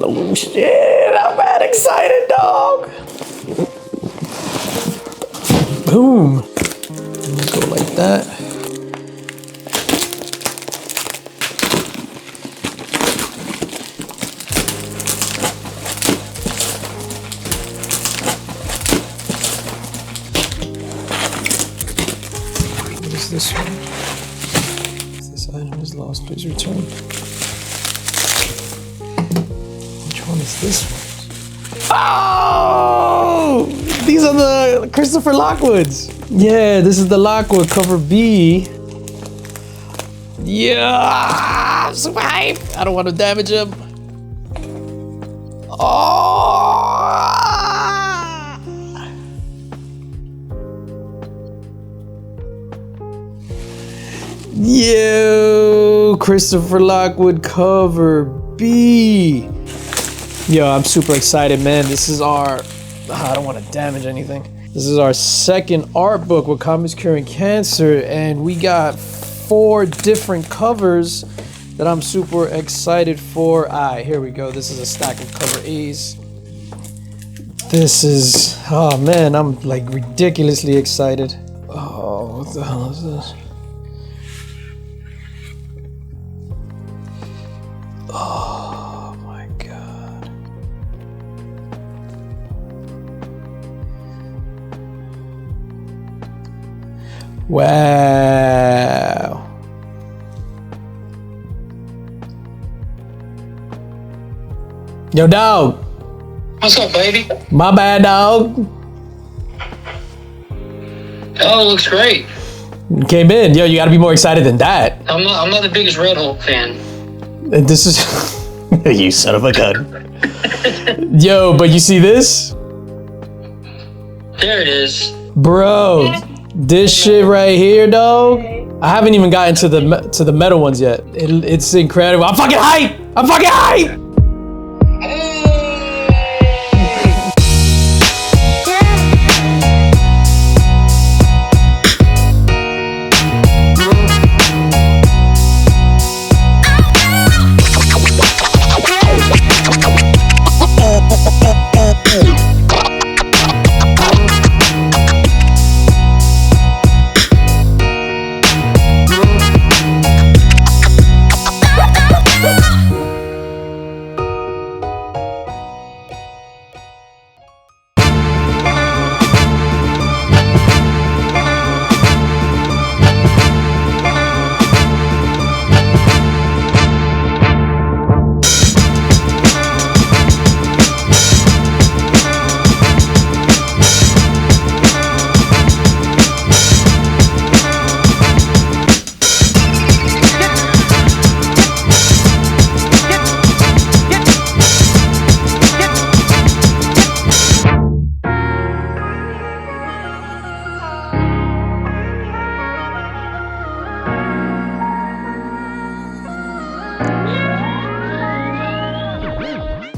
Oh shit, I'm mad excited, dog. Boom. Go like that. What is this one? This item is lost, please return. Which one is this one? Oh! These are the Christopher Lockwoods. Yeah, this is the Lockwood cover B. Yeah, I'm super hype. I don't want to damage him. Oh! Yo, Christopher Lockwood cover B. Yo, I'm super excited, man. This is our, I don't want to damage anything. This is our second art book with Comics Curing Cancer, and we got 4 different covers that I'm super excited for. Alright, here we go. This is a stack of cover A's. This is, oh man, I'm like ridiculously excited. Oh, what the hell is this? Oh my god. Wow. Yo, dog. What's up, baby? My bad, dog. Oh, looks great. You came in. Yo, you gotta be more excited than that. I'm not the biggest Red Hulk fan. And this is... You son of a gun. Yo, but you see this? There it is. Bro, this shit right here, dog. I haven't even gotten to the metal ones yet. It's incredible. I'm fucking hype! I'm fucking hype!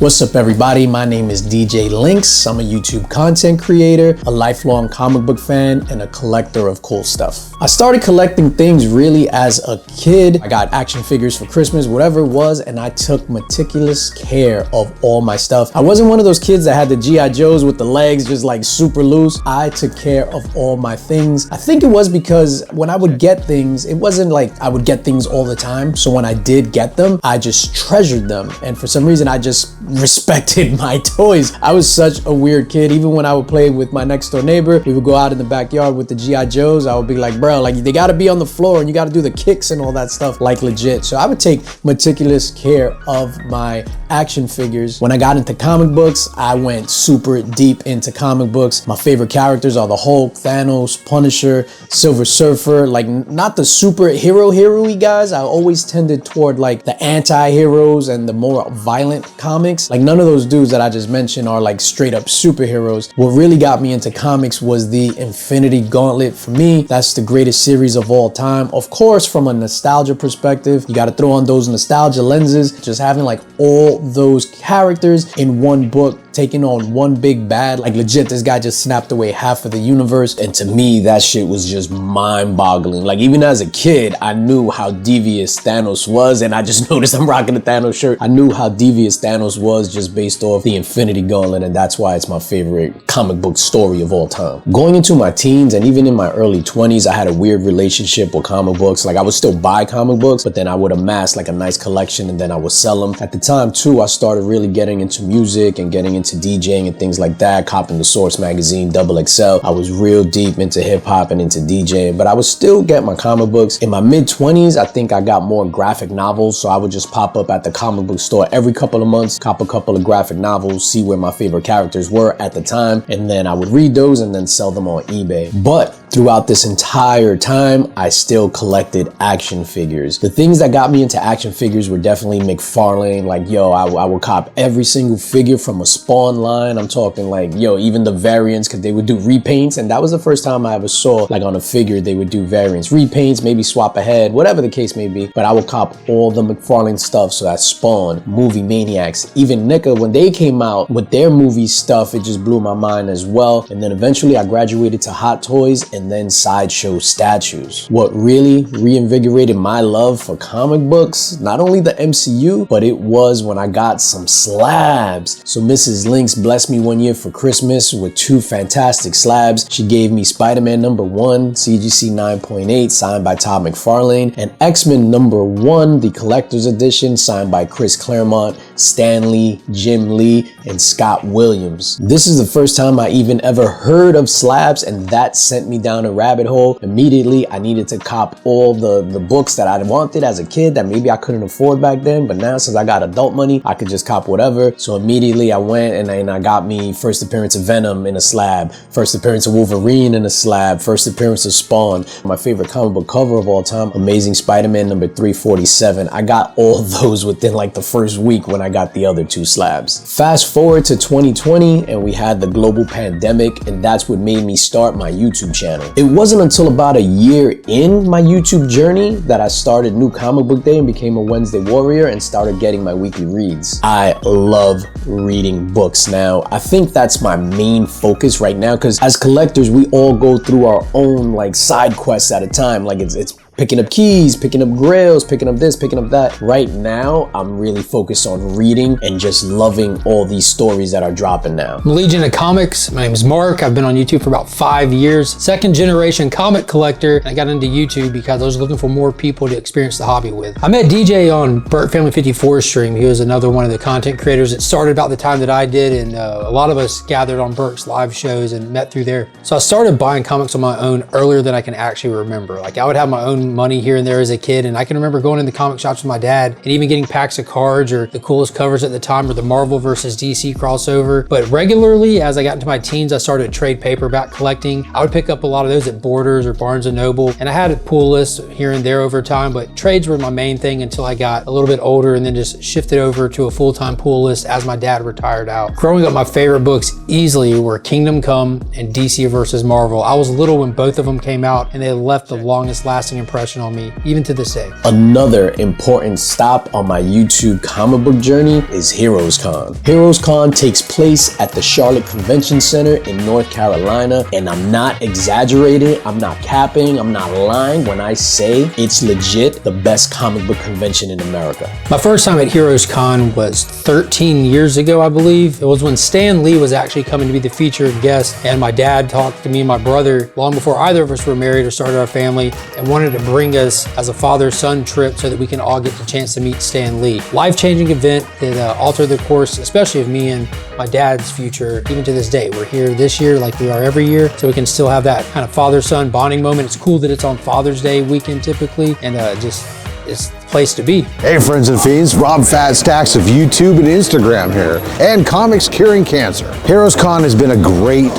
What's up, everybody? My name is DJ Lynx. I'm a YouTube content creator, a lifelong comic book fan, and a collector of cool stuff. I started collecting things really as a kid. I got action figures for Christmas, whatever it was, and I took meticulous care of all my stuff. I wasn't one of those kids that had the G.I. Joes with the legs just like super loose. I took care of all my things. I think it was because when I would get things, it wasn't like I would get things all the time. So when I did get them, I just treasured them. And for some reason, I just respected my toys. I was such a weird kid. Even when I would play with my next door neighbor, we would go out in the backyard with the G.I. Joes. I would be like, bro, like they gotta be on the floor and you gotta do the kicks and all that stuff like legit. So I would take meticulous care of my action figures. When I got into comic books, I went super deep into comic books. My favorite characters are the Hulk, Thanos, Punisher, Silver Surfer, like not the superhero-y guys. I always tended toward like the anti-heroes and the more violent comics. Like none of those dudes that I just mentioned are like straight up superheroes. What really got me into comics was the Infinity Gauntlet. For me, that's the greatest series of all time. Of course, from a nostalgia perspective, you got to throw on those nostalgia lenses. Just having like all those characters in one book, taking on one big bad, like legit, this guy just snapped away half of the universe. And to me, that shit was just mind-boggling. Like even as a kid, I knew how devious Thanos was, and I just noticed I'm rocking the Thanos shirt. I knew how devious Thanos was was just based off the Infinity Gauntlet, and that's why it's my favorite comic book story of all time. Going into my teens and even in my early 20s, I had a weird relationship with comic books. Like, I would still buy comic books, but then I would amass like a nice collection and then I would sell them. At the time too, I started really getting into music and getting into DJing and things like that, copping the Source magazine, XXL. I was real deep into hip hop and into DJing, but I would still get my comic books. In my mid 20s, I think I got more graphic novels, so I would just pop up at the comic book store every couple of months, cop a couple of graphic novels, see where my favorite characters were at the time, and then I would read those and then sell them on eBay. But throughout this entire time, I still collected action figures. The things that got me into action figures were definitely McFarlane. Like, yo, I would cop every single figure from a Spawn line. I'm talking like, yo, even the variants, because they would do repaints, and that was the first time I ever saw, like, on a figure, they would do variants, repaints, maybe swap a head, whatever the case may be. But I would cop all the McFarlane stuff, so that's Spawn, Movie Maniacs, even NECA, when they came out with their movie stuff, it just blew my mind as well. And then eventually I graduated to Hot Toys and then Sideshow statues. What really reinvigorated my love for comic books, not only the MCU, but it was when I got some slabs. So Mrs. Lynx blessed me one year for Christmas with 2 fantastic slabs. She gave me Spider-Man #1, CGC 9.8, signed by Todd McFarlane, and X-Men #1, the collector's edition, signed by Chris Claremont, Stan Lee, Jim Lee, and Scott Williams. This is the first time I even ever heard of slabs, and that sent me down a rabbit hole. Immediately, I needed to cop all the books that I wanted as a kid that maybe I couldn't afford back then, but now since I got adult money, I could just cop whatever. So immediately I went and I got me first appearance of Venom in a slab, first appearance of Wolverine in a slab, first appearance of Spawn. My favorite comic book cover of all time, Amazing Spider-Man number 347. I got all those within like the first week when I got the other 2 slabs. Fast forward to 2020 and we had the global pandemic, and that's what made me start my YouTube channel. It wasn't until about a year in my YouTube journey that I started New Comic Book Day and became a Wednesday warrior and started getting my weekly reads. I love reading books now. I think that's my main focus right now, because as collectors, we all go through our own like side quests at a time. Like it's picking up keys, picking up grails, picking up this, picking up that. Right now, I'm really focused on reading and just loving all these stories that are dropping now. I'm Legion of Comics. My name is Mark. I've been on YouTube for about 5 years. Second generation comic collector. I got into YouTube because I was looking for more people to experience the hobby with. I met DJ on Burt Family 54 stream. He was another one of the content creators that started about the time that I did, and a lot of us gathered on Burt's live shows and met through there. So I started buying comics on my own earlier than I can actually remember. Like, I would have my own money here and there as a kid, and I can remember going into comic shops with my dad and even getting packs of cards or the coolest covers at the time, or the Marvel versus DC crossover. But regularly, as I got into my teens, I started trade paperback collecting. I would pick up a lot of those at Borders or Barnes & Noble, and I had a pull list here and there over time, but trades were my main thing until I got a little bit older and then just shifted over to a full-time pull list as my dad retired out. Growing up, my favorite books easily were Kingdom Come and DC versus Marvel. I was little when both of them came out, and they left the longest lasting impression on me, even to this day. Another important stop on my YouTube comic book journey is Heroescon. Heroescon takes place at the Charlotte Convention Center in North Carolina, and I'm not exaggerating, I'm not capping, I'm not lying when I say it's legit the best comic book convention in America. My first time at Heroescon was 13 years ago, I believe. It was when Stan Lee was actually coming to be the featured guest, and my dad talked to me and my brother long before either of us were married or started our family, and wanted to bring us as a father-son trip so that we can all get the chance to meet Stan Lee. Life-changing event that altered the course, especially of me and my dad's future, even to this day. We're here this year like we are every year, so we can still have that kind of father-son bonding moment. It's cool that it's on Father's Day weekend typically, and just it's the place to be. Hey friends and fiends, Rob Fat Stacks of YouTube and Instagram here, and Comics Curing Cancer. Heroescon has been a great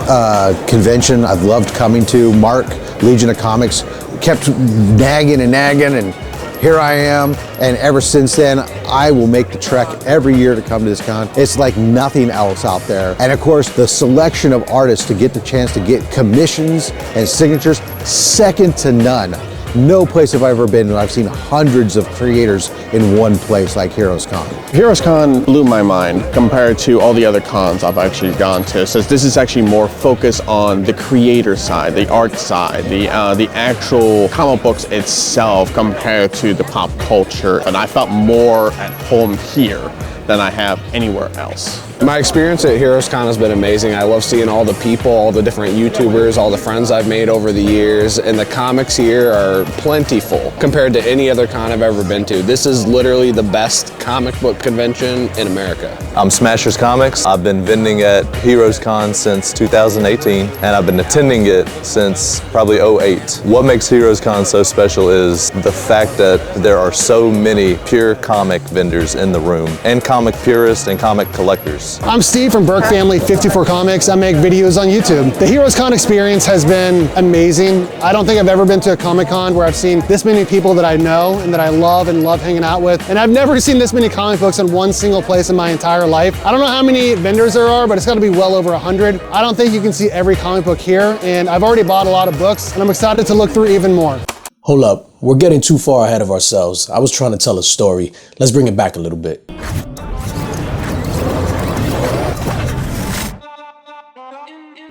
convention I've loved coming to. Mark, Legion of Comics, kept nagging, and here I am, and ever since then, I will make the trek every year to come to this con. It's like nothing else out there. And of course, the selection of artists to get the chance to get commissions and signatures, second to none. No place have I ever been where I've seen hundreds of creators in one place like Heroescon. Heroescon blew my mind compared to all the other cons I've actually gone to. So this is actually more focused on the creator side, the art side, the actual comic books itself compared to the pop culture. And I felt more at home here than I have anywhere else. My experience at Heroescon has been amazing. I love seeing all the people, all the different YouTubers, all the friends I've made over the years, and the comics here are plentiful compared to any other con I've ever been to. This is literally the best comic book convention in America. I'm Smashers Comics. I've been vending at Heroescon since 2018, and I've been attending it since probably 08. What makes Heroescon so special is the fact that there are so many pure comic vendors in the room, and comic purists and comic collectors. I'm Steve from Burke Family 54 Comics. I make videos on YouTube. The Heroescon experience has been amazing. I don't think I've ever been to a Comic Con where I've seen this many people that I know and that I love and love hanging out with. And I've never seen this many comic books in one single place in my entire life. I don't know how many vendors there are, but it's got to be well over 100. I don't think you can see every comic book here, and I've already bought a lot of books, and I'm excited to look through even more. Hold up, we're getting too far ahead of ourselves. I was trying to tell a story. Let's bring it back a little bit.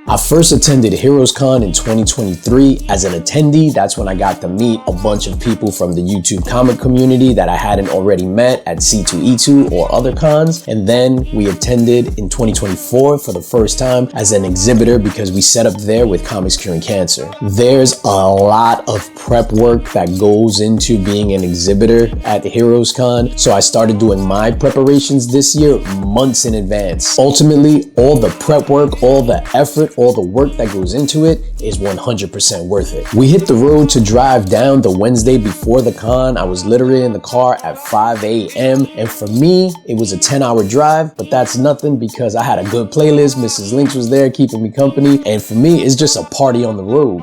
I first attended Heroescon in 2023 as an attendee. That's when I got to meet a bunch of people from the YouTube comic community that I hadn't already met at C2E2 or other cons. And then we attended in 2024 for the first time as an exhibitor because we set up there with Comics Curing Cancer. There's a lot of prep work that goes into being an exhibitor at Heroescon. So I started doing my preparations this year months in advance. Ultimately, all the prep work, all the effort, all the work that goes into it is 100% worth it. We hit the road to drive down the Wednesday before the con. I was literally in the car at 5 a.m. and for me, it was a 10-hour drive, but that's nothing because I had a good playlist. Mrs. Lynx was there keeping me company, and for me, it's just a party on the road.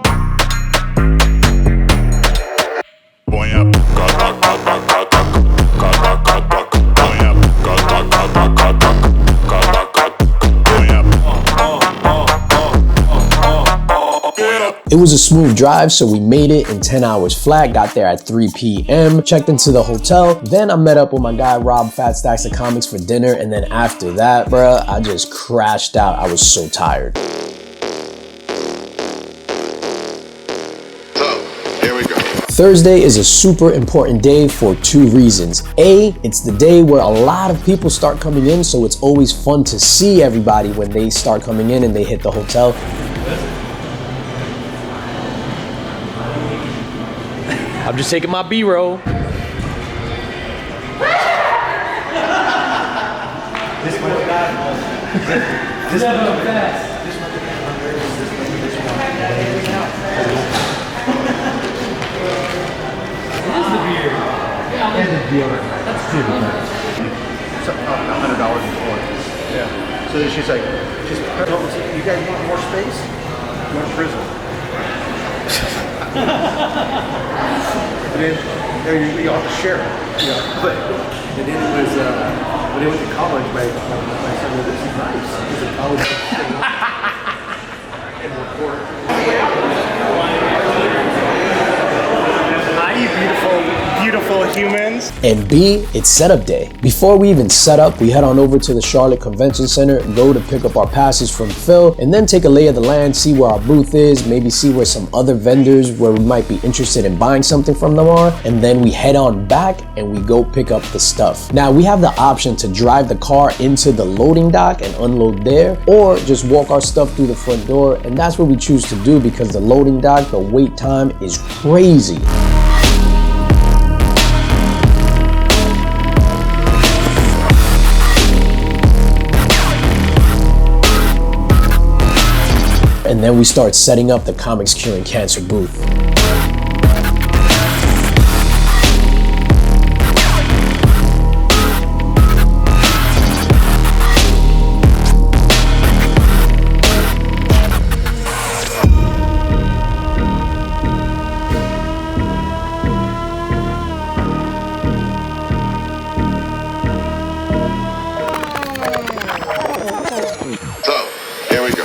It was a smooth drive, so we made it in 10 hours flat, got there at 3 p.m., checked into the hotel, then I met up with my guy Rob Fat Stacks of Comics for dinner, and then after that, bruh, I just crashed out. I was so tired. So, here we go. Thursday is a super important day for two reasons. A, it's the day where a lot of people start coming in, so it's always fun to see everybody when they start coming in and they hit the hotel. I'm just taking my B-roll. This one fast. This one fast. It is the beer. Yeah, and the deodorant. That's true. $100 in points. Yeah. So she's like, you guys want more space? You want prison? And then you have to share it. Yeah. But and then it was when they went to college, my son said, "This is nice." He's a college and report. Hi, you beautiful humans. And B, it's setup day. Before we even set up, we head on over to the Charlotte Convention Center, go to pick up our passes from Phil, and then take a lay of the land, see where our booth is, maybe see where some other vendors where we might be interested in buying something from them are, and then we head on back and we go pick up the stuff. Now, we have the option to drive the car into the loading dock and unload there, or just walk our stuff through the front door, and that's what we choose to do because the loading dock, the wait time is crazy. And then we start setting up the Comics Curing Cancer booth. So, here we go.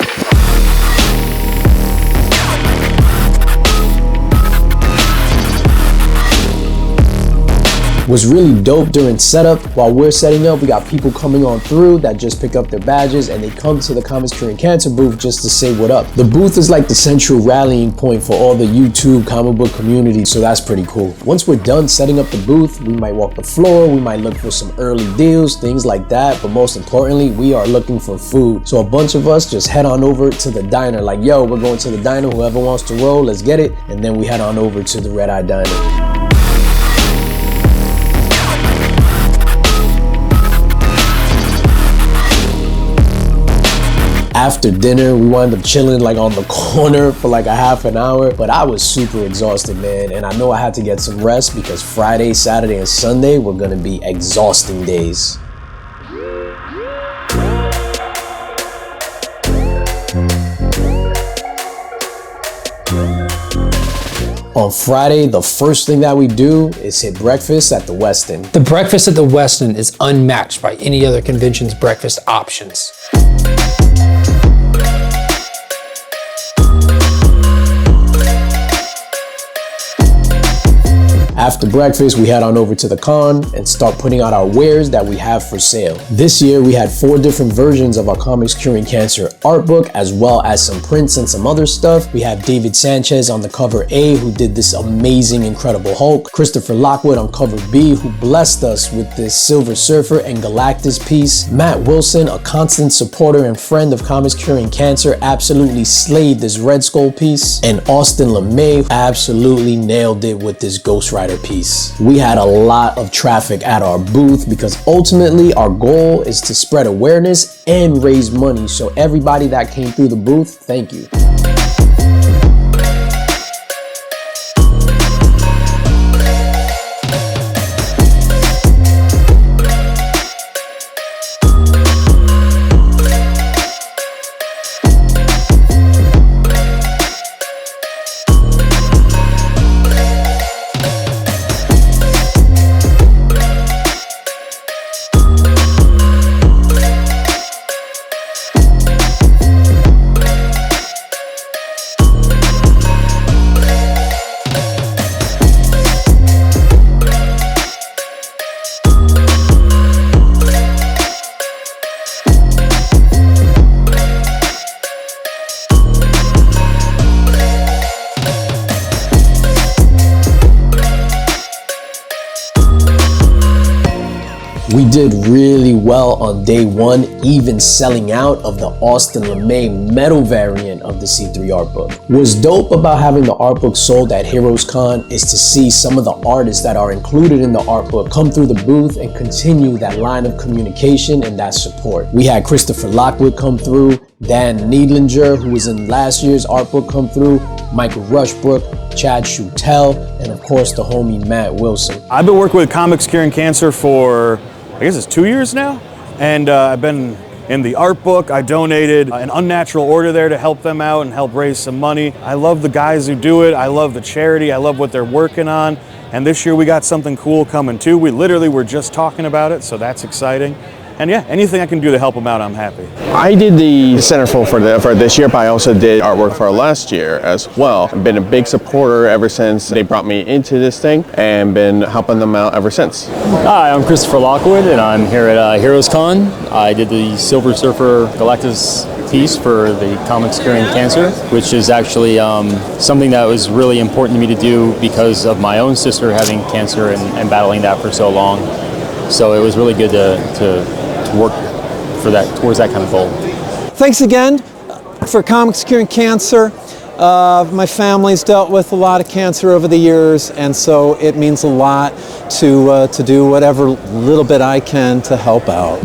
What's really dope during setup, while we're setting up, we got people coming on through that just pick up their badges and they come to the Comics Curing Cancer booth just to say what up. The booth is like the central rallying point for all the YouTube comic book community, so that's pretty cool. Once we're done setting up the booth, we might walk the floor, we might look for some early deals, things like that, but most importantly, we are looking for food. So a bunch of us just head on over to the diner, like, yo, we're going to the diner, whoever wants to roll, let's get it, and then we head on over to the Red Eye Diner. After dinner, we wound up chilling like on the corner for like a half an hour, but I was super exhausted, man, and I know I had to get some rest because Friday, Saturday, and Sunday were gonna be exhausting days. On Friday, the first thing that we do is hit breakfast at the Westin. The breakfast at the Westin is unmatched by any other convention's breakfast options. After breakfast, we head on over to the con and start putting out our wares that we have for sale. This year, we had 4 different versions of our Comics Curing Cancer art book, as well as some prints and some other stuff. We have David Sanchez on the cover A, who did this amazing Incredible Hulk. Christopher Lockwood on cover B, who blessed us with this Silver Surfer and Galactus piece. Matt Wilson, a constant supporter and friend of Comics Curing Cancer, absolutely slayed this Red Skull piece. And Austin LeMay absolutely nailed it with this Ghost Rider piece. We had a lot of traffic at our booth because ultimately our goal is to spread awareness and raise money. So everybody that came through the booth, thank you. We did really well on day 1, even selling out of the Austin LeMay metal variant of the C3 art book. What's dope about having the art book sold at Heroescon is to see some of the artists that are included in the art book come through the booth and continue that line of communication and that support. We had Christopher Lockwood come through, Dan Needlinger, who was in last year's art book, come through, Michael Rushbrook, Chad Schutel, and of course the homie Matt Wilson. I've been working with Comics Curing Cancer for, I guess it's 2 years now, and I've been in the art book. I donated an Unnatural Order there to help them out and help raise some money. I love the guys who do it. I love the charity. I love what they're working on. And this year we got something cool coming too. We literally were just talking about it, so that's exciting. And yeah, anything I can do to help them out, I'm happy. I did the centerfold for this year, but I also did artwork for last year as well. I've been a big supporter ever since they brought me into this thing and been helping them out ever since. Hi, I'm Christopher Lockwood and I'm here at Heroescon. I did the Silver Surfer Galactus piece for the Comics Curing Cancer, which is actually something that was really important to me to do because of my own sister having cancer and battling that for so long. So it was really good to work for that, towards that kind of goal. Thanks again for Comics Curing Cancer. My family's dealt with a lot of cancer over the years, and so it means a lot to do whatever little bit I can to help out.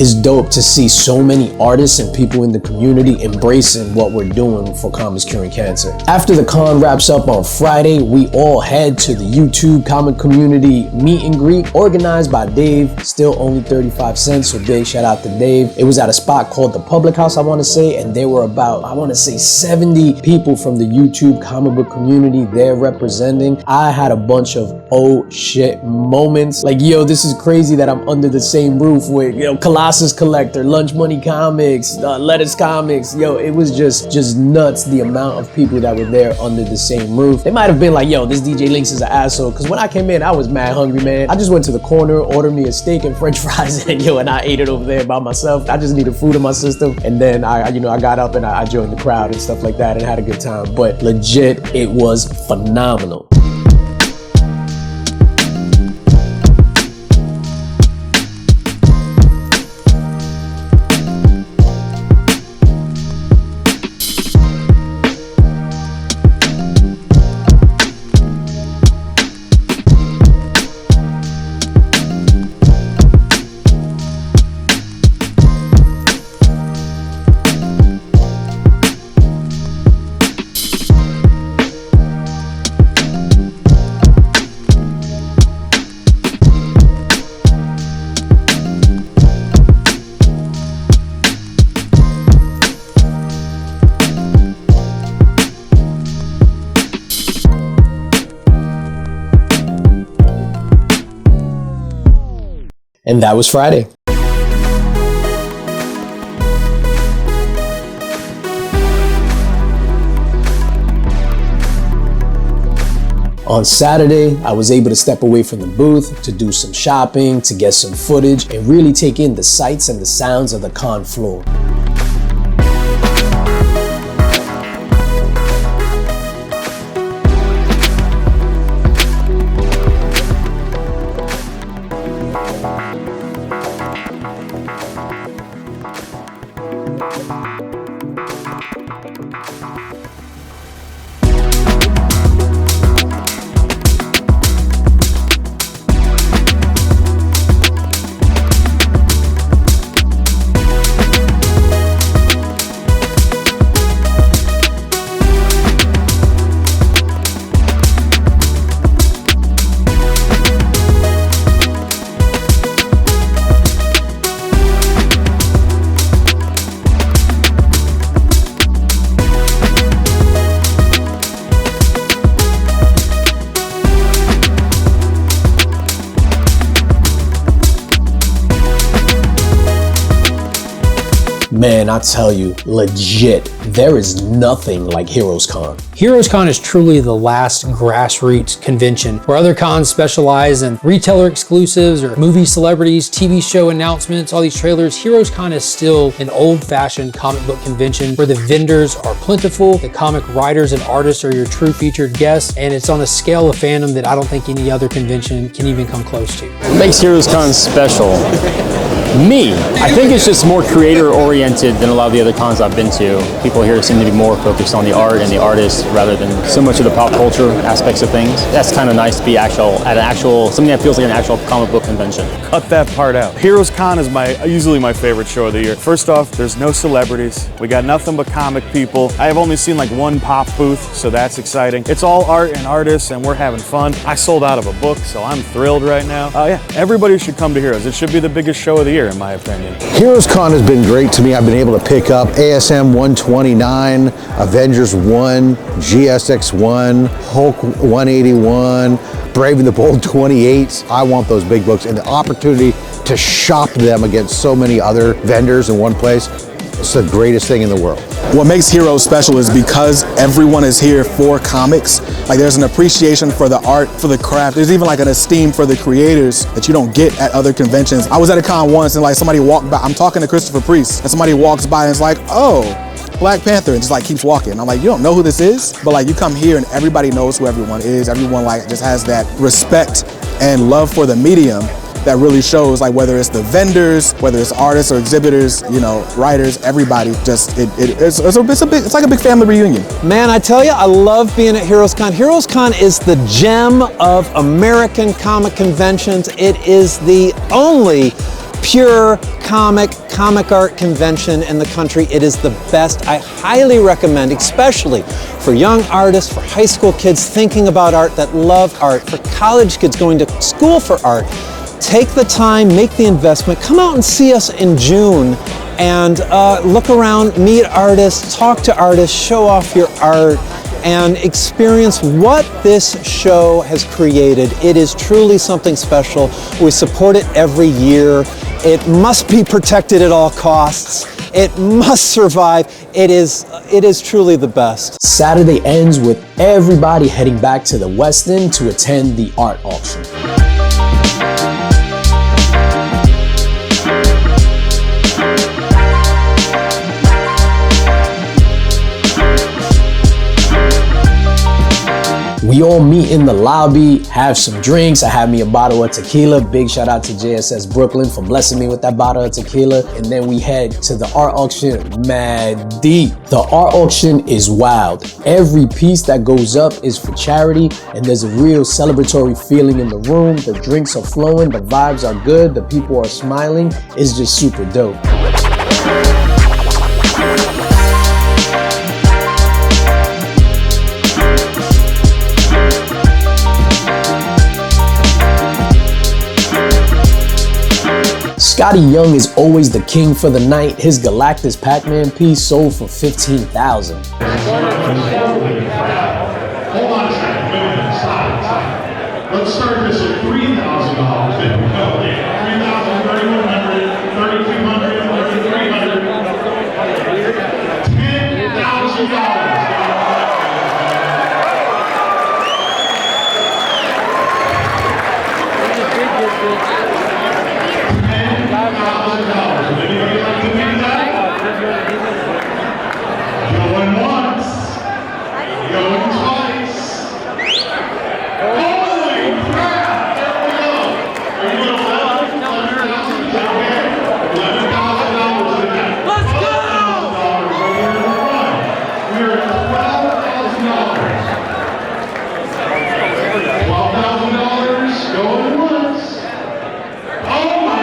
It's dope to see so many artists and people in the community embracing what we're doing for Comics Curing Cancer. After the con wraps up on Friday, we all head to the YouTube comic community meet and greet organized by Dave. Still only 35 cents, so big shout out to Dave. It was at a spot called the Public House, I want to say, and there were about, I want to say 70 people from the YouTube comic book community there representing. I had a bunch of oh shit moments. Like, yo, this is crazy that I'm under the same roof with, you know, Colossus Collector, Lunch Money Comics, Lettuce Comics. Yo, it was just nuts the amount of people that were there under the same roof. They might have been like, yo, this DJ Lynx is an asshole, because when I came in, I was mad hungry, man. I just went to the corner, ordered me a steak and french fries, and yo, and I ate it over there by myself. I just needed food in my system, and then I got up and I joined the crowd and stuff like that and had a good time. But legit, it was phenomenal. And that was Friday. On Saturday, I was able to step away from the booth to do some shopping, to get some footage, and really take in the sights and the sounds of the con floor. Man, I tell you, legit, there is nothing like Heroescon. Heroescon is truly the last grassroots convention where other cons specialize in retailer exclusives or movie celebrities, TV show announcements, all these trailers. Heroescon is still an old-fashioned comic book convention where the vendors are plentiful, the comic writers and artists are your true featured guests, and it's on a scale of fandom that I don't think any other convention can even come close to. What makes Heroescon special? Me. I think it's just more creator-oriented than a lot of the other cons I've been to. People here seem to be more focused on the art and the artists rather than so much of the pop culture aspects of things. That's kind of nice to be at something that feels like an actual comic book convention. Cut that part out. Heroescon is usually my favorite show of the year. First off, there's no celebrities. We got nothing but comic people. I have only seen like one pop booth, so that's exciting. It's all art and artists, and we're having fun. I sold out of a book, so I'm thrilled right now. Yeah, everybody should come to Heroes. It should be the biggest show of the year, in my opinion. Heroescon has been great to me. I've been able to pick up ASM 129, Avengers 1, GSX 1, Hulk 181, Brave and the Bold 28. I want those big books, and the opportunity to shop them against so many other vendors in one place. It's the greatest thing in the world. What makes Heroes special is because everyone is here for comics. Like, there's an appreciation for the art, for the craft. There's even like an esteem for the creators that you don't get at other conventions. I was at a con once and like somebody walked by, I'm talking to Christopher Priest, and somebody walks by and it's like, oh, Black Panther, and just like keeps walking. I'm like, you don't know who this is? But like, you come here and everybody knows who everyone is. Everyone like just has that respect and love for the medium that really shows, like, whether it's the vendors, whether it's artists or exhibitors, you know, writers, everybody. Just it's like a big family reunion. Man, I tell you, I love being at Heroescon. Heroescon is the gem of American comic conventions. It is the only pure comic art convention in the country. It is the best. I highly recommend, especially for young artists, for high school kids thinking about art, that love art, for college kids going to school for art. Take the time, make the investment, come out and see us in June and look around, meet artists, talk to artists, show off your art, and experience what this show has created. It is truly something special. We support it every year. It must be protected at all costs. It must survive. It is truly the best. Saturday ends with everybody heading back to the West End to attend the art auction. We all meet in the lobby, have some drinks. I have me a bottle of tequila. Big shout out to JSS Brooklyn for blessing me with that bottle of tequila. And then we head to the art auction mad deep. The art auction is wild. Every piece that goes up is for charity, and there's a real celebratory feeling in the room. The drinks are flowing, the vibes are good, the people are smiling. It's just super dope. Scotty Young is always the king for the night. His Galactus Pac-Man piece sold for $15,000. Hold on a second, stop. Let's start this at $3,000. There we go. $3,000, $3,100, $3,200, $3,300, $10,000. Going once, going twice. Holy crap! There we go. Are you going to $11,000? Is that okay? $11,000 in that. Let's go! We're at $12,000. $12,000 going once. Oh my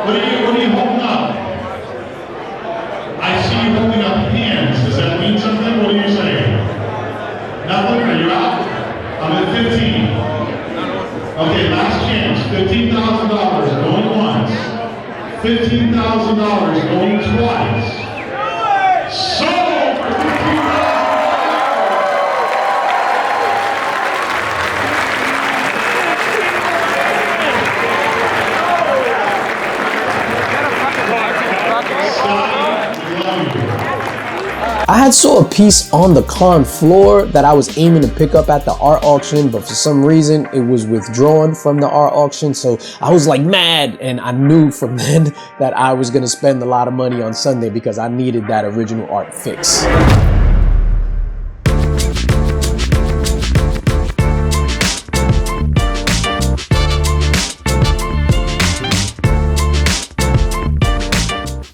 What are you holding up? I see you holding up hands. Does that mean something? What are you saying? Nothing? Are you out? I'm at 15. Okay, last chance. $15,000 going once. $15,000 going twice. Sold for $15,000. I had saw a piece on the con floor that I was aiming to pick up at the art auction, but for some reason it was withdrawn from the art auction. So I was like mad, and I knew from then that I was gonna spend a lot of money on Sunday because I needed that original art fix.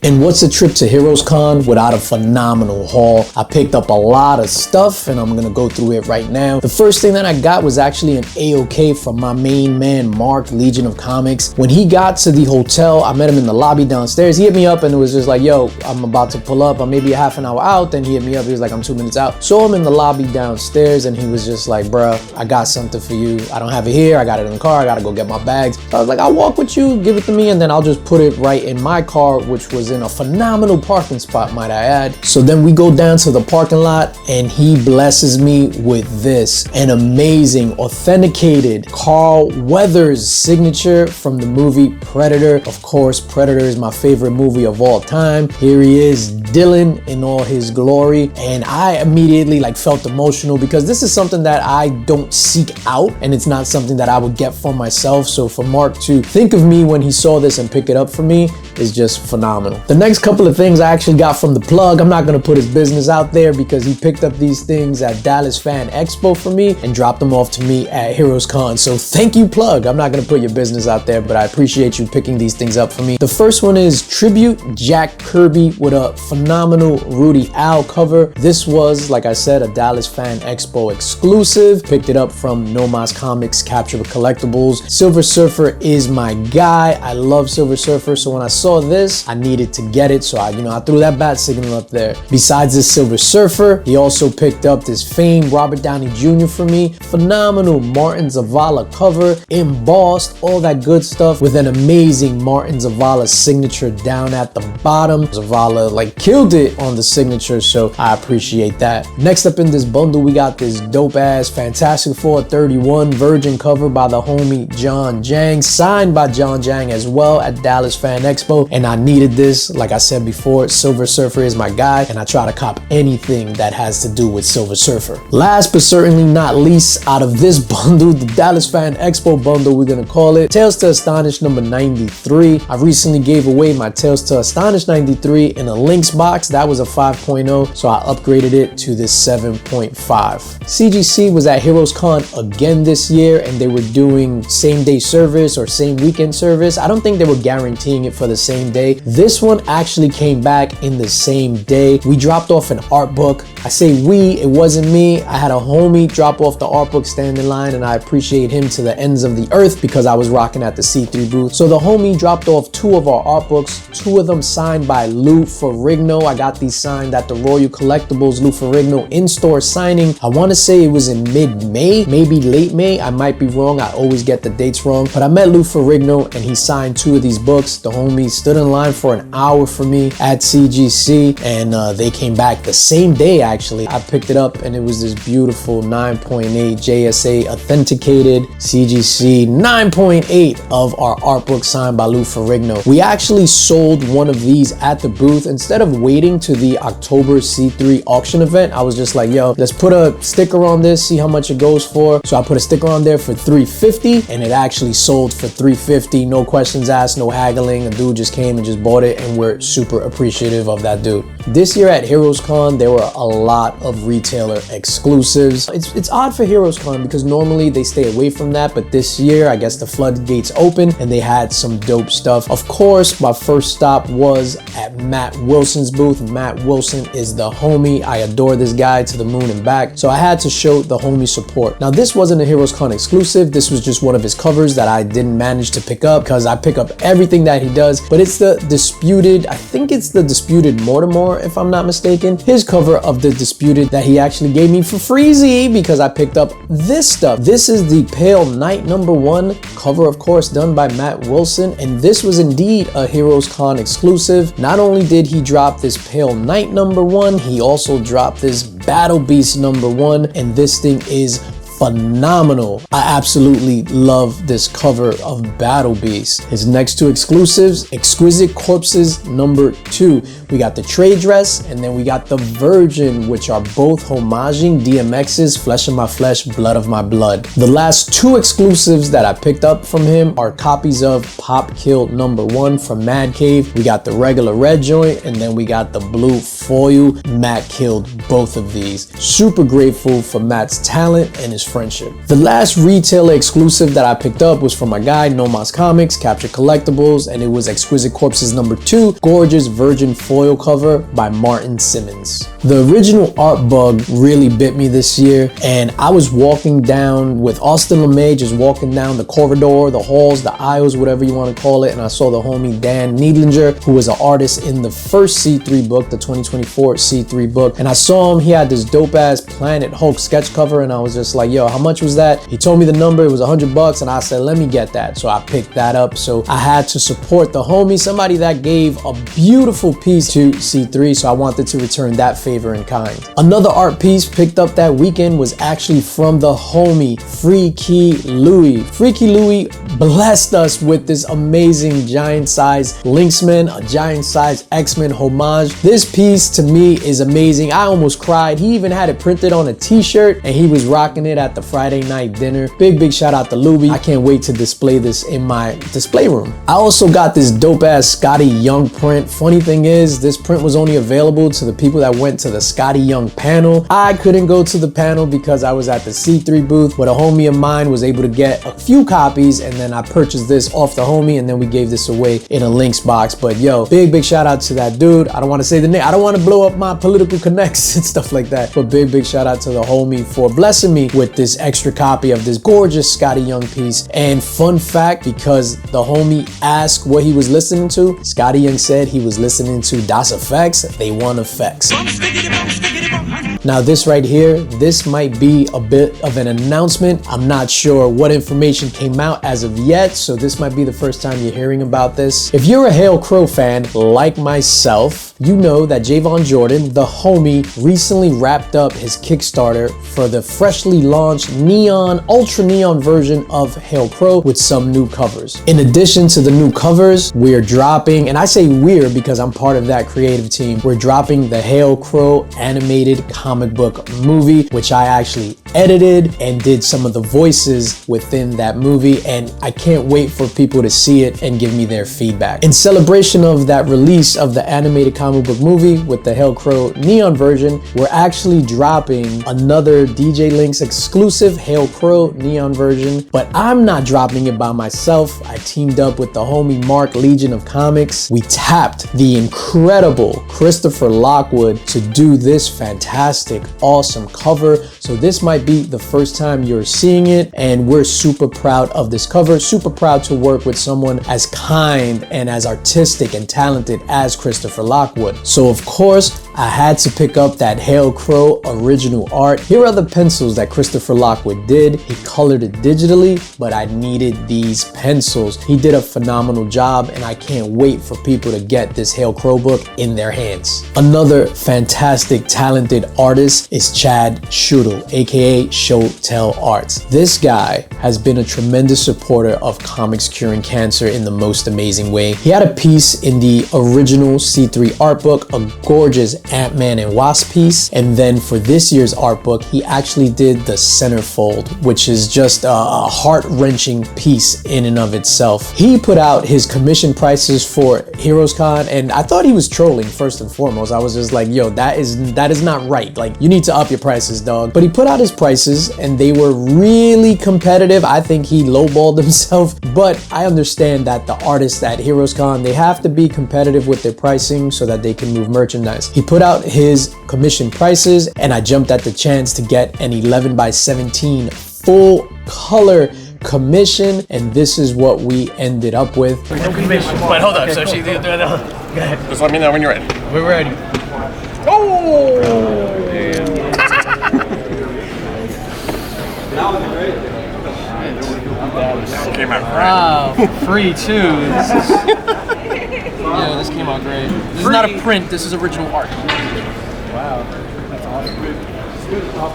And what's a trip to Heroescon without a phenomenal haul? I picked up a lot of stuff and I'm gonna go through it right now. The first thing that I got was actually an A-OK from my main man, Mark, Legion of Comics. When he got to the hotel, I met him in the lobby downstairs. He hit me up and it was just like, yo, I'm about to pull up. I'm maybe a half an hour out. Then he hit me up. He was like, I'm 2 minutes out. Saw him in the lobby downstairs and he was just like, bruh, I got something for you. I don't have it here. I got it in the car. I gotta go get my bags. So I was like, I'll walk with you, give it to me, and then I'll just put it right in my car, which was in a phenomenal parking spot, might I add. So then we go down to the parking lot and he blesses me with this, an amazing authenticated Carl Weathers signature from the movie Predator. Of course, Predator is my favorite movie of all time. Here he is, Dylan in all his glory. And I immediately felt emotional because this is something that I don't seek out and it's not something that I would get for myself. So for Mark to think of me when he saw this and pick it up for me is just phenomenal. phenomenal. The next couple of things I actually got from the plug, I'm not gonna put his business out there because he picked up these things at Dallas Fan Expo for me and dropped them off to me at Heroescon. So thank you, plug. I'm not gonna put your business out there, but I appreciate you picking these things up for me. The first one is Tribute Jack Kirby with a phenomenal Rudy Owl cover. This was, like I said, a Dallas Fan Expo exclusive. Picked it up from No Mas Comics Capture with Collectibles. Silver Surfer is my guy. I love Silver Surfer, so when I saw this, I needed to get it, so I threw that bat signal up there. Besides this Silver Surfer, he also picked up this famed Robert Downey Jr. for me. Phenomenal Martin Zavala cover, embossed, all that good stuff with an amazing Martin Zavala signature down at the bottom. Zavala like killed it on the signature, so I appreciate that. Next up in this bundle, we got this dope ass Fantastic Four 31 Virgin cover by the homie John Jang, signed by John Jang as well at Dallas Fan Expo, and I needed this. Like I said before, Silver Surfer is my guy, and I try to cop anything that has to do with Silver Surfer. Last but certainly not least, out of this bundle, the Dallas Fan Expo bundle, we're gonna call it Tales to Astonish number 93. I recently gave away my Tales to Astonish 93 in a Lynx box. That was a 5.0, so I upgraded it to this 7.5. CGC was at Heroescon again this year, and they were doing same day service or same weekend service. I don't think they were guaranteeing it for the same day. This one actually came back in the same day. We dropped off an art book. I say we, it wasn't me. I had a homie drop off the art book, stand in line, and I appreciate him to the ends of the earth because I was rocking at the C3 booth. So the homie dropped off 2 of our art books, 2 of them signed by Lou Ferrigno. I got these signed at the Royal Collectibles Lou Ferrigno in-store signing. I want to say it was in mid-May, maybe late May. I might be wrong. I always get the dates wrong, but I met Lou Ferrigno and he signed 2 of these books. The homie stood in line for an hour for me at CGC, and they came back the same day. Actually, I picked it up and it was this beautiful 9.8 JSA authenticated CGC 9.8 of our art book signed by Lou Ferrigno. We actually sold one of these at the booth. Instead of waiting to the October C3 auction event, I was just like, yo, let's put a sticker on this, see how much it goes for. So I put a sticker on there for $350 and it actually sold for $350. No questions asked, no haggling. A dude just came and just bought it, and we're super appreciative of that dude. This year at Heroescon, there were a lot of retailer exclusives. It's odd for Heroescon because normally they stay away from that, but this year I guess the floodgates opened and they had some dope stuff. Of course, my first stop was at Matt Wilson's booth. Matt Wilson is the homie. I adore this guy to the moon and back, so I had to show the homie support. Now this wasn't a Heroescon exclusive. This was just one of his covers that I didn't manage to pick up because I pick up everything that he does, but it's the Disputed, I think it's the Disputed Mortimer if I'm not mistaken, his cover of the Disputed that he actually gave me for freezy because I picked up this stuff. This is the Pale Knight #1 cover, of course, done by Matt Wilson, and this was indeed a Heroescon exclusive. Not only did he drop this Pale Knight #1, he also dropped this Battle Beast #1, and this thing is phenomenal. I absolutely love this cover of Battle Beast. His next 2 exclusives, Exquisite Corpses #2. We got the trade dress, and then we got the Virgin, which are both homaging DMX's Flesh of My Flesh, Blood of My Blood. The last 2 exclusives that I picked up from him are copies of Pop Kill #1 from Mad Cave. We got the regular red joint, and then we got the blue foil. Matt killed both of these. Super grateful for Matt's talent and his friendship. The last retailer exclusive that I picked up was from my guy, No Mas Comics, Capture Collectibles, and it was Exquisite Corpses #2, gorgeous Virgin foil cover by Martin Simmons. The original art bug really bit me this year, and I was walking down with Austin LeMay, just walking down the corridor, the halls, the aisles, whatever you want to call it, and I saw the homie Dan Needlinger, who was an artist in the first C3 book, the 2024 C3 book, and I saw him. He had this dope ass Planet Hulk sketch cover, and I was just like, yo, how much was that? He told me the number, it was $100, and I said, let me get that. So I picked that up. So I had to support the homie, somebody that gave a beautiful piece to C3, so I wanted to return that favor in kind. Another art piece picked up that weekend was actually from the homie Freaky Louie. Freaky Louie blessed us with this amazing giant size Lynxman, a giant size X-Men homage. This piece to me is amazing. I almost cried. He even had it printed on a t-shirt, and he was rocking it at at the Friday night dinner. Big shout out to Luby. I can't wait to display this in my display room. I also got this dope ass Scotty Young print. Funny thing is, this print was only available to the people that went to the Scotty Young panel. I couldn't go to the panel because I was at the C3 booth, but a homie of mine was able to get a few copies, and then I purchased this off the homie, and then we gave this away in a LINX box. But yo, big shout out to that dude. I don't want to say the name. I don't want to blow up my political connects and stuff like that, but big shout out to the homie for blessing me with this extra copy of this gorgeous Scotty Young piece. And fun fact, because the homie asked what he was listening to, Scotty Young said he was listening to Das Effects, They Want Effects. Now this right here, this might be a bit of an announcement. I'm not sure what information came out as of yet, so this might be the first time you're hearing about this. If you're a Hail Crow fan like myself, you know that Javon Jordan, the homie, recently wrapped up his Kickstarter for the freshly launched neon, ultra neon version of Hail Crow with some new covers. In addition to the new covers, we're dropping, and I say we're because I'm part of that creative team, we're dropping the Hail Crow animated comic book movie, which I actually edited and did some of the voices within that movie, and I can't wait for people to see it and give me their feedback. In celebration of that release of the animated comic book movie with the Hail Crow neon version, we're actually dropping another DJ LINX exclusive Hail Crow neon version, but I'm not dropping it by myself. I teamed up with the homie Mark, Legion of Comics. We tapped the incredible Christopher Lockwood to do this fantastic, awesome cover. So this might be the first time you're seeing it, and we're super proud of this cover, super proud to work with someone as kind and as artistic and talented as Christopher Lockwood. So of course, I had to pick up that Hail Crow original art. Here are the pencils that Christopher Lockwood did. He colored it digitally, but I needed these pencils. He did a phenomenal job, and I can't wait for people to get this Hail Crow book in their hands. Another fantastic, talented artist is Chad Schudel, aka Show Tell Arts. This guy has been a tremendous supporter of Comics Curing Cancer in the most amazing way. He had a piece in the original C3 art book, a gorgeous Ant-Man and Wasp piece, and then for this year's art book, he actually did the centerfold, which is just a heart-wrenching piece in and of itself. He put out his commission prices for Heroescon, and I thought he was trolling first and foremost. I was just like, yo, that is not right. Like, you need to up your prices, dog. But he put out his prices, and they were really competitive. I think he lowballed himself, but I understand that the artists at Heroescon, they have to be competitive with their pricing so that they can move merchandise. He put out his commission prices, and I jumped at the chance to get an 11x17 full color commission, and this is what we ended up with. No commission. But hold up, so she go ahead. Just let me know when you're ready. We're ready. Oh! Came out great. Wow, free too. Yeah, this came out great. This is not a print, this is original art. Wow, that's awesome.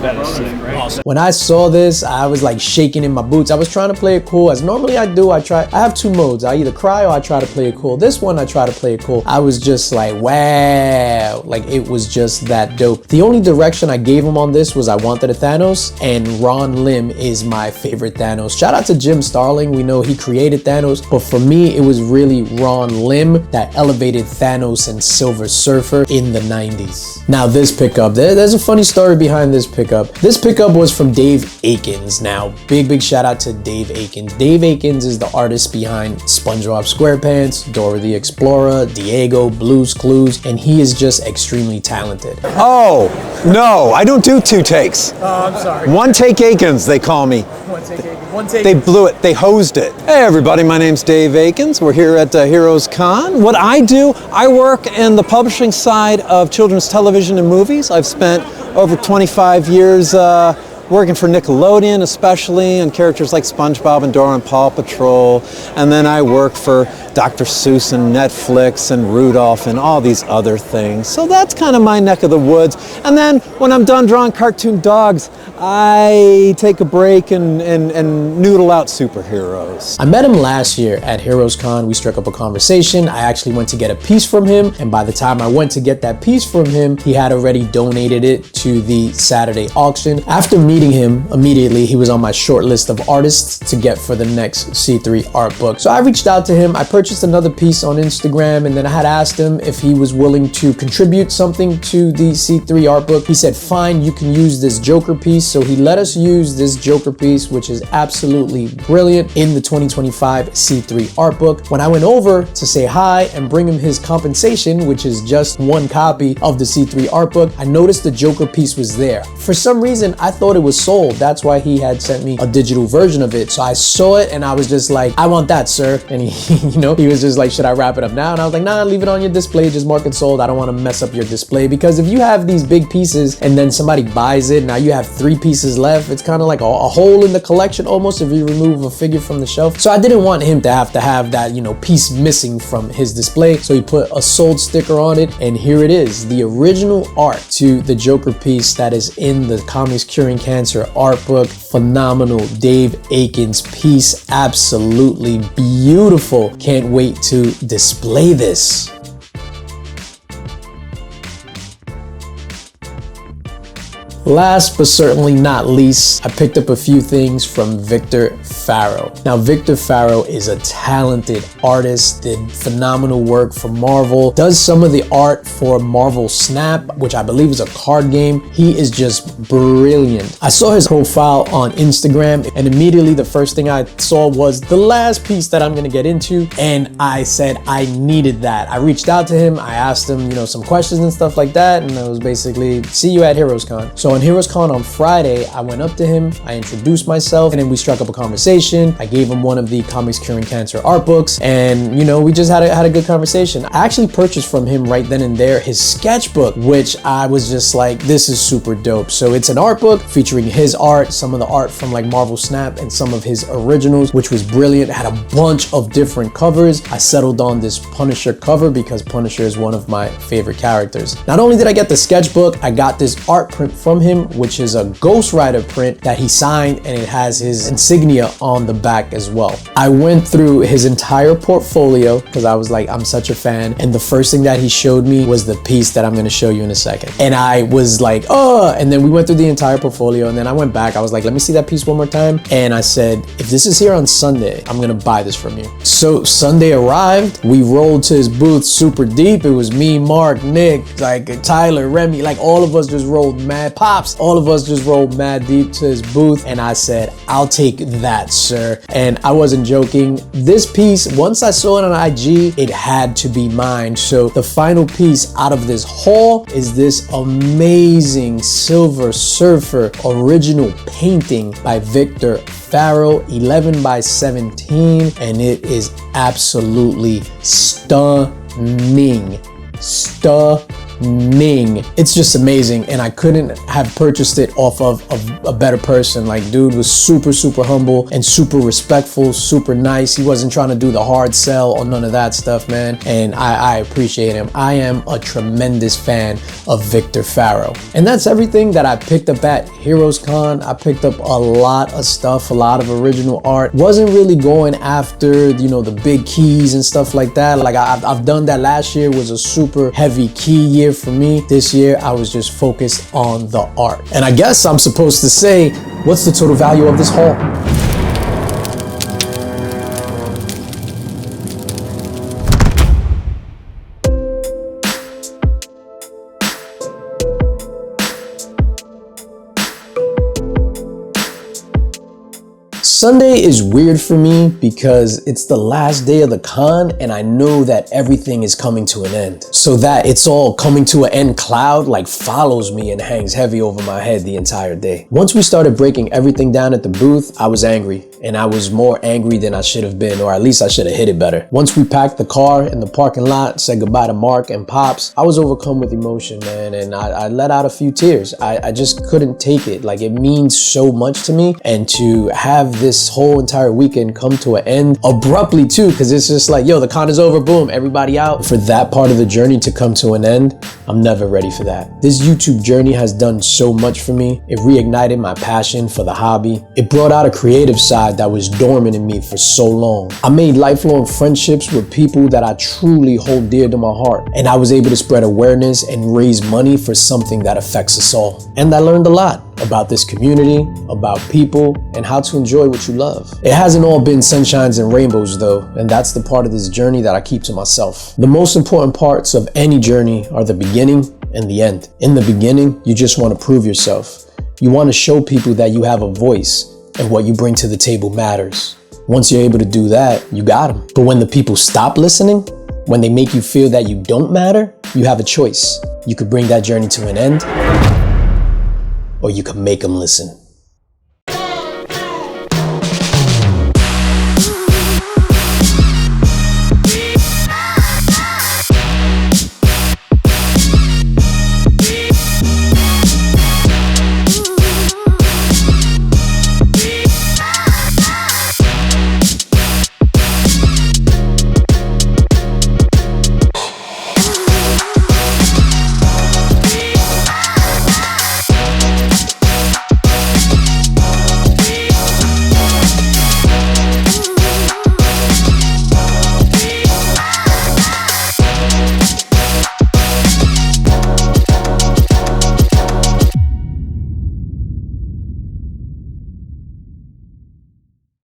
That is sick, right? Awesome. When I saw this, I was like shaking in my boots. I was trying to play it cool, as normally I do. I have two modes. I either cry or I try to play it cool. This one, I try to play it cool. I was just like, wow, like it was just that dope. The only direction I gave him on this was I wanted a Thanos, and Ron Lim is my favorite Thanos. Shout out to Jim Starling. We know he created Thanos, but for me, it was really Ron Lim that elevated Thanos and Silver Surfer in the 90s. Now this pickup, there's a funny story behind this pickup. This pickup was from Dave Akins. Now, big shout out to Dave Akins. Dave Akins is the artist behind SpongeBob SquarePants, Dora the Explorer, Diego, Blue's Clues, and he is just extremely talented. Oh, no, I don't do two takes. Oh, I'm sorry. One take Akins, they call me. One take, Akins. One take. They blew it, they hosed it. Hey everybody, my name's Dave Akins. We're here at Heroescon. What I do, I work in the publishing side of children's television and movies. I've spent over 25 years working for Nickelodeon, especially, and characters like SpongeBob and Dora and Paw Patrol. And then I work for Dr. Seuss and Netflix and Rudolph and all these other things. So that's kind of my neck of the woods. And then when I'm done drawing cartoon dogs, I take a break and noodle out superheroes. I met him last year at Heroescon. We struck up a conversation. I actually went to get a piece from him, and by the time I went to get that piece from him, he had already donated it to the Saturday auction. After me meeting him immediately, he was on my short list of artists to get for the next C3 art book. So I reached out to him. I purchased another piece on Instagram, and then I had asked him if he was willing to contribute something to the C3 art book. He said, fine, you can use this Joker piece. So he let us use this Joker piece, which is absolutely brilliant, in the 2025 C3 art book. When I went over to say hi and bring him his compensation, which is just one copy of the C3 art book, I noticed the Joker piece was there. For some reason, I thought it was sold. That's why he had sent me a digital version of it. So I saw it and I was just like, I want that, sir. And he, you know, he was just like, should I wrap it up now? And I was like, nah, leave it on your display, just mark it sold. I don't want to mess up your display, because if you have these big pieces and then somebody buys it, now you have 3 pieces left. It's kind of like a hole in the collection almost if you remove a figure from the shelf. So I didn't want him to have that, you know, piece missing from his display. So he put a sold sticker on it, and here it is, the original art to the Joker piece that is in the Comics Curing Cancer art book. Phenomenal Dave Aiken's piece, absolutely beautiful. Can't wait to display this. Last but certainly not least, I picked up a few things from Victor Farrow. Now, Victor Farrow is a talented artist, did phenomenal work for Marvel, does some of the art for Marvel Snap, which I believe is a card game. He is just brilliant. I saw his profile on Instagram, and immediately the first thing I saw was the last piece that I'm gonna get into, and I said I needed that. I reached out to him, I asked him, you know, some questions and stuff like that, and it was basically, see you at Heroescon. So on Heroescon on Friday, I went up to him, I introduced myself, and then we struck up a conversation. I gave him one of the Comics Curing Cancer art books, and you know, we just had a good conversation. I actually purchased from him right then and there his sketchbook, which I was just like, this is super dope. So it's an art book featuring his art, some of the art from like Marvel Snap, and some of his originals, which was brilliant. It had a bunch of different covers. I settled on this Punisher cover because Punisher is one of my favorite characters. Not only did I get the sketchbook, I got this art print from him, which is a Ghost Rider print that he signed, and it has his insignia on the back as well. I went through his entire portfolio because I was like, I'm such a fan, and the first thing that he showed me was the piece that I'm going to show you in a second. And I was like, oh, and then we went through the entire portfolio, and then I went back. I was like, let me see that piece one more time. And I said, if this is here on Sunday, I'm going to buy this from you. So Sunday arrived, we rolled to his booth super deep. It was me, Mark, Nick, like Tyler, Remy, like all of us just rolled mad pops. All of us just rolled mad deep to his booth, and I said, I'll take that, sir. And I wasn't joking. This piece, once I saw it on IG, it had to be mine. So the final piece out of this haul is this amazing Silver Surfer original painting by Victor Farrow, 11 by 17, and it is absolutely stunning. It's just amazing, and I couldn't have purchased it off of a better person. Like, dude was super humble and super respectful, super nice. He wasn't trying to do the hard sell or none of that stuff, man, and I appreciate him. I am a tremendous fan of Victor Farrow. And that's everything that I picked up at Heroescon. I picked up a lot of stuff, a lot of original art. Wasn't really going after, you know, the big keys and stuff like that. Like I've done that. Last year was a super heavy key year for me. This year I was just focused on the art. And I guess I'm supposed to say, what's the total value of this haul? Sunday is weird for me because it's the last day of the con, and I know that everything is coming to an end. So that it's all coming to an end cloud like follows me and hangs heavy over my head the entire day. Once we started breaking everything down at the booth, I was angry, and I was more angry than I should have been, or at least I should have hit it better. Once we packed the car in the parking lot, said goodbye to Mark and Pops, I was overcome with emotion, man, and I let out a few tears. I just couldn't take it. Like, it means so much to me, and to have this whole entire weekend come to an end abruptly too, because it's just like, yo, the con is over, boom, everybody out. For that part of the journey to come to an end, I'm never ready for that. This YouTube journey has done so much for me. It reignited my passion for the hobby. It brought out a creative side that was dormant in me for so long. I made lifelong friendships with people that I truly hold dear to my heart, and I was able to spread awareness and raise money for something that affects us all. And I learned a lot. about this community, about people, and how to enjoy what you love. It hasn't all been sunshines and rainbows though, and that's the part of this journey that I keep to myself. The most important parts of any journey are the beginning and the end. In the beginning, you just want to prove yourself. You want to show people that you have a voice and what you bring to the table matters. Once you're able to do that, you got them. But when the people stop listening, when they make you feel that you don't matter, you have a choice. You could bring that journey to an end, or you could make them listen.